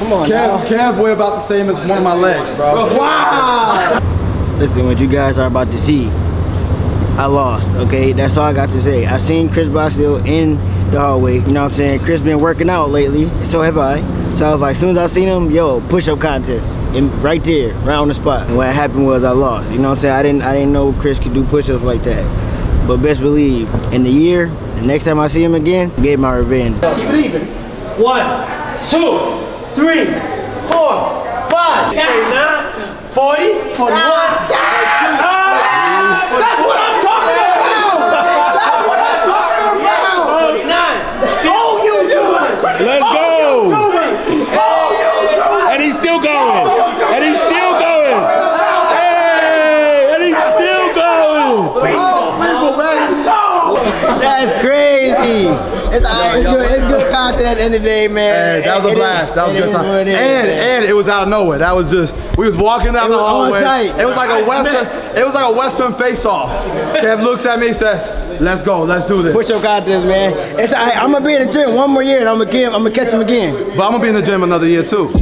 Come on now. Kev weigh about the same as one of my legs, bro. Wow! Listen, what you guys are about to see, I lost, okay? That's all I got to say. I seen Chris Bostil in the hallway, you know what I'm saying? Chris been working out lately, so have I. So I was like, as soon as I seen him, yo, push-up contest. And right there, right on the spot. And what happened was I lost, you know what I'm saying? I didn't know Chris could do push-ups like that. But best believe, in the year, the next time I see him again, get my revenge. Keep it even. 1, 2, 3, 4, 5, 39, 40, 41. That's what I'm talking about! That's what I'm talking about! 49. Oh, you do it! Let's go! Oh, you do it! And he's still going! And he's still going! Hey! And he's still going! Oh, people, man! No! That's crazy! It's good content at the end of the day, man. Hey, that was a blast. That was a good time. And it was out of nowhere. That was just, we was walking down the hallway. It was like a Western face-off. Kev looks at me and says, let's go, let's do this. Push-up contest, man. It's alright. I'm gonna be in the gym one more year and I'm gonna catch him again. But I'm gonna be in the gym another year too.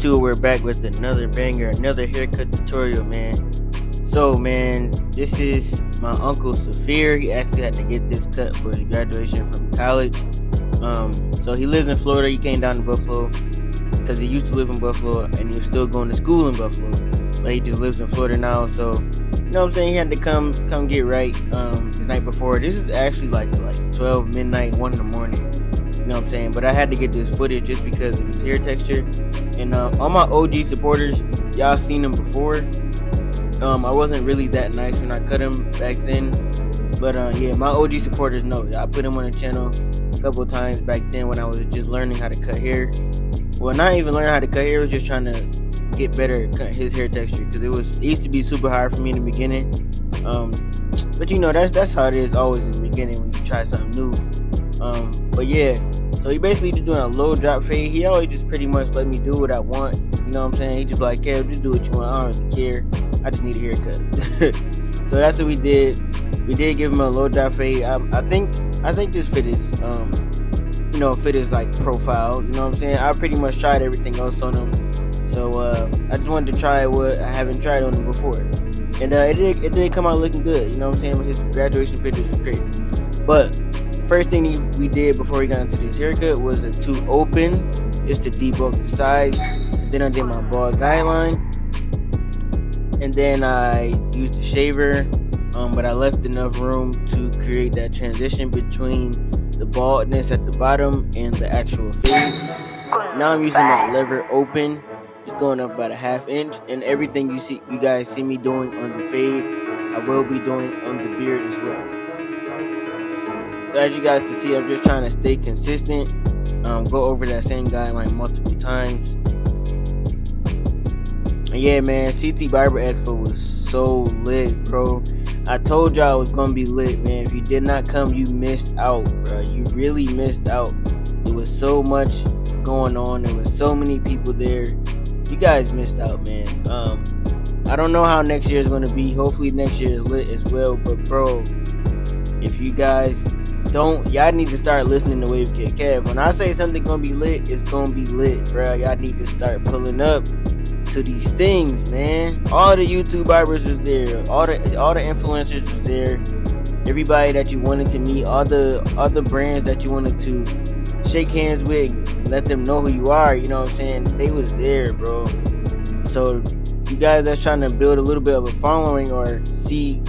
We're back with another banger, another haircut tutorial, man. So, man, this is my uncle Saphir. He actually had to get this cut for his graduation from college. So he lives in Florida. He came down to Buffalo because he used to live in Buffalo and he was still going to school in Buffalo, but he just lives in Florida now. So, you know what I'm saying, he had to come get right the night before. This is actually like 12 midnight, 1 in the morning. You know what I'm saying? But I had to get this footage just because of his hair texture. And all my OG supporters, y'all seen him before. I wasn't really that nice when I cut him back then. But yeah, my OG supporters know. I put him on the channel a couple of times back then when I was just learning how to cut hair. Well, not even learning how to cut hair, I was just trying to get better at cut his hair texture. Because it used to be super hard for me in the beginning. But you know, that's how it is always in the beginning when you try something new. But yeah. So he basically just doing a low drop fade. He always just pretty much let me do what I want. You know what I'm saying? He just be like, Kev, just do what you want. I don't really care. I just need a haircut. So that's what we did. We did give him a low drop fade. I think this fit is you know, fit his like profile. You know what I'm saying? I pretty much tried everything else on him. So I just wanted to try what I haven't tried on him before. And it did come out looking good. You know what I'm saying? His graduation pictures was crazy. But first thing we did before we got into this haircut was a 2 open, just to debulk the sides. Then I did my bald guideline, and then I used a shaver, but I left enough room to create that transition between the baldness at the bottom and the actual fade. Now I'm using my lever open, just going up about a ½ inch, and everything you guys see me doing on the fade, I will be doing on the beard as well. As you guys can see, I'm just trying to stay consistent, go over that same guideline multiple times. And yeah, man, CT Barber Expo was so lit, bro. I told y'all it was gonna be lit, man. If you did not come, you missed out, bro. You really missed out. There was so much going on. There was so many people there. You guys missed out, man. I don't know how next year is gonna be. Hopefully next year is lit as well. But bro, if you guys y'all need to start listening to Wavykid. Kev, when I say something gonna be lit, it's gonna be lit, bro. Y'all need to start pulling up to these things, man. All the YouTube barbers was there, all the influencers was there, everybody that you wanted to meet, all the brands that you wanted to shake hands with, let them know who you are, you know what I'm saying? They was there, bro. So you guys that's trying to build a little bit of a following or see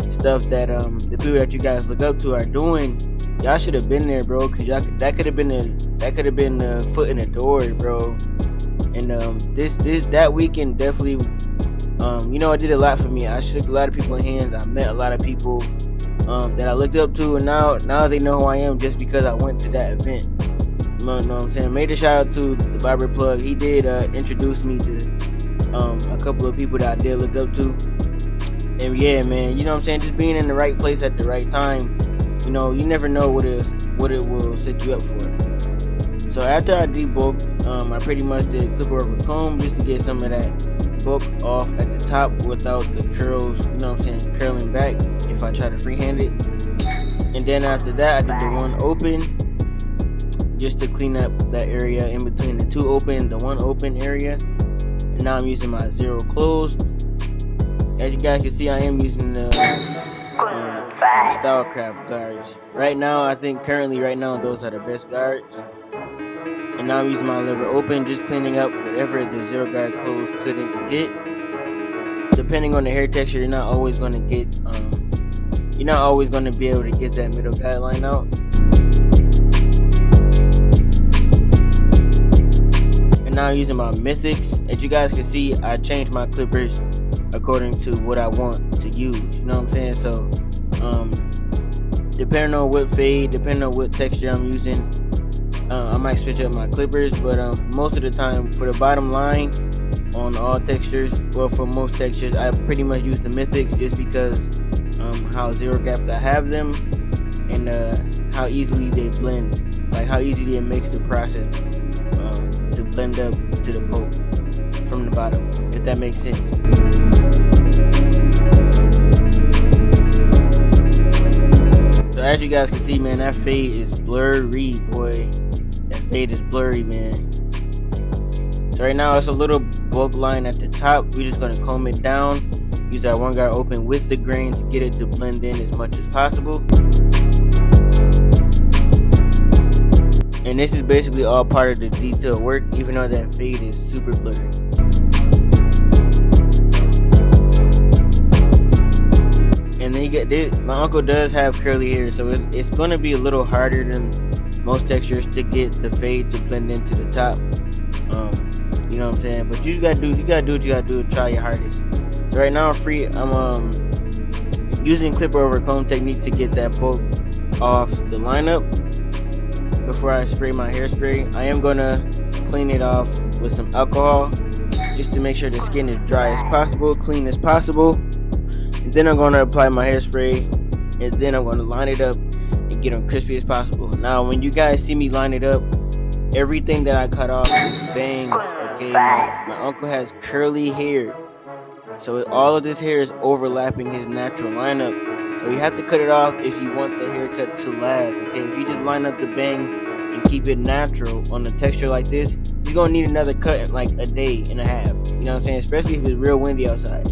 stuff that the people that you guys look up to are doing, y'all should have been there, bro, because that could have been the foot in the door, bro. And that weekend definitely, you know, it did a lot for me. I shook a lot of people's hands. I met a lot of people that I looked up to, and now they know who I am just because I went to that event. You know what I'm saying? Major shout out to the barber plug. He did introduce me to a couple of people that I did look up to. And yeah, man, you know what I'm saying? Just being in the right place at the right time. You know, you never know what it will set you up for. So after I debulked, I pretty much did clip over comb just to get some of that bulk off at the top without the curls, you know what I'm saying, curling back if I try to freehand it. And then after that, I did the one open just to clean up that area in between the two open, the one open area. And now I'm using my 0 closed. As you guys can see, I am using the Stylecraft guards. Right now, I think currently right now, those are the best guards. And now I'm using my lever open, just cleaning up whatever the 0 guard closed couldn't get. Depending on the hair texture, you're not always going to get, you're not always going to be able to get that middle guideline out. And now I'm using my Mythics. As you guys can see, I changed my clippers according to what I want to use. You know what I'm saying? So, depending on what fade, depending on what texture I'm using, I might switch up my clippers. But most of the time, for the bottom line on all textures, well, for most textures, I pretty much use the Mythics just because how 0 gap I have them, and how easily they blend, like how easy they makes the process to blend up to the bulk from the bottom, if that makes sense. So as you guys can see, man, that fade is blurry, boy. That fade is blurry, man. So right now it's a little bulk line at the top. We're just gonna comb it down, use our 1 guard open with the grain to get it to blend in as much as possible. And this is basically all part of the detail work, even though that fade is super blurry. And then you get this, my uncle does have curly hair, so it's going to be a little harder than most textures to get the fade to blend into the top. You know what I'm saying? But you gotta do what you gotta do to try your hardest. So right now I'm using clipper over comb technique to get that bulk off the lineup before I spray my hairspray. I am gonna clean it off with some alcohol just to make sure the skin is dry as possible, clean as possible. And then I'm going to apply my hairspray, and then I'm going to line it up and get them crispy as possible. Now, when you guys see me line it up, everything that I cut off is bangs, okay? My uncle has curly hair, so all of this hair is overlapping his natural lineup. So you have to cut it off if you want the haircut to last, okay? If you just line up the bangs and keep it natural on a texture like this, you're going to need another cut in like a day and a half. You know what I'm saying? Especially if it's real windy outside.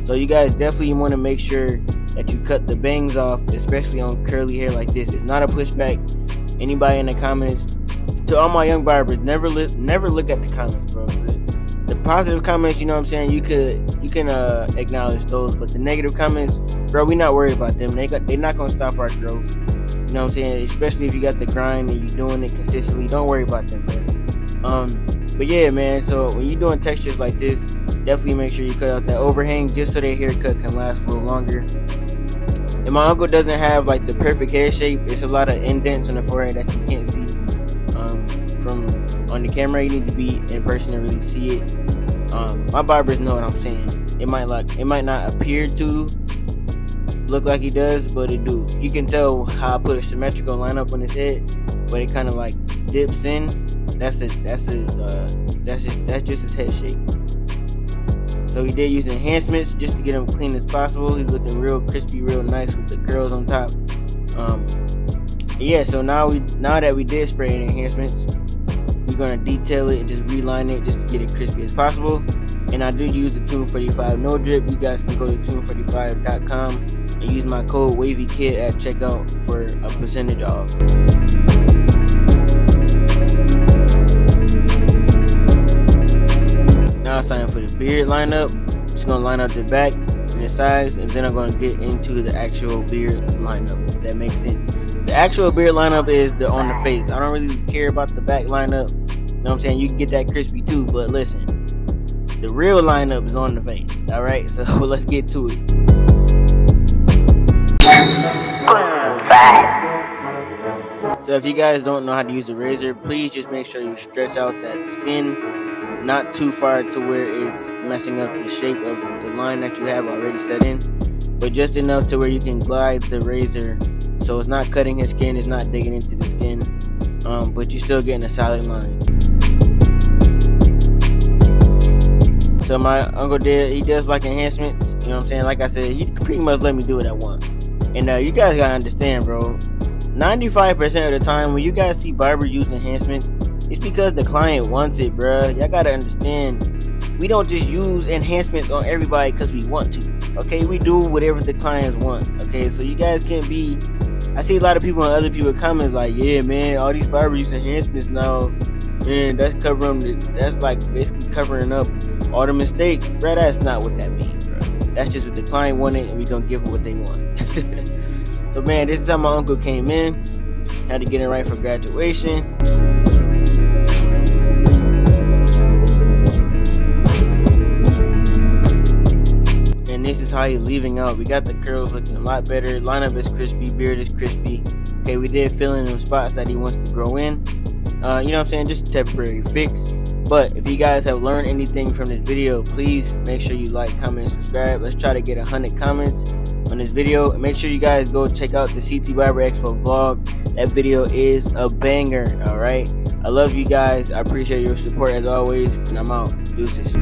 So you guys definitely want to make sure that you cut the bangs off, especially on curly hair like this. It's not a pushback. Anybody in the comments, to all my young barbers, never look at the comments, bro. The positive comments, you know what I'm saying, you can acknowledge those, but the negative comments, bro, we not worried about them. They're not gonna stop our growth. You know what I'm saying? Especially if you got the grind and you're doing it consistently, don't worry about them, bro. But yeah, man. So when you're doing textures like this, definitely make sure you cut out that overhang just so their haircut can last a little longer. And my uncle doesn't have like the perfect hair shape. It's a lot of indents on the forehead that you can't see from on the camera. You need to be in person to really see it. My barbers know what I'm saying. It might not appear to look like he does, but it do. You can tell how I put a symmetrical lineup on his head, but it kind of like dips in. That's just his head shape. So he did use enhancements just to get him clean as possible. He's looking real crispy, real nice with the curls on top. Yeah, so now that we did spray enhancements, we're gonna detail it and just reline it just to get it crispy as possible. And I do use the Tune 45 no drip. You guys can go to tune45.com and use my code Wavykid at checkout for a percentage off. Now it's time for the beard lineup. Just gonna line up the back and the sides, and then I'm gonna get into the actual beard lineup, if that makes sense. The actual beard lineup is on the face. I don't really care about the back lineup. You know what I'm saying? You can get that crispy too, but listen, the real lineup is on the face. Alright, so let's get to it. So if you guys don't know how to use a razor, please just make sure you stretch out that skin, not too far to where it's messing up the shape of the line that you have already set in, but just enough to where you can glide the razor so it's not cutting his skin, it's not digging into the skin, but you're still getting a solid line. So my uncle he does like enhancements, you know what I'm saying? Like I said, he pretty much let me do what I want. And you guys gotta understand, bro, 95% of the time when you guys see barber use enhancements, it's because the client wants it, bruh. Y'all gotta understand, we don't just use enhancements on everybody because we want to, okay? We do whatever the clients want, okay? So you guys can't be, I see a lot of people in other people's comments like, yeah, man, all these barbers use enhancements now, man, that's like basically covering up all the mistakes. Bruh, that's not what that means, bruh. That's just what the client wanted, and we gonna give them what they want. So man, this is how my uncle came in, had to get it right for graduation. And this is how he's leaving out. We got the curls looking a lot better, lineup is crispy, beard is crispy. Okay, we did fill in them spots that he wants to grow in. You know what I'm saying, just a temporary fix. But if you guys have learned anything from this video, please make sure you like, comment, and subscribe. Let's try to get 100 comments on this video, and make sure you guys go check out the CT Barber Expo vlog. That video is a banger. All right, I love you guys, I appreciate your support as always, and I'm out. Deuces.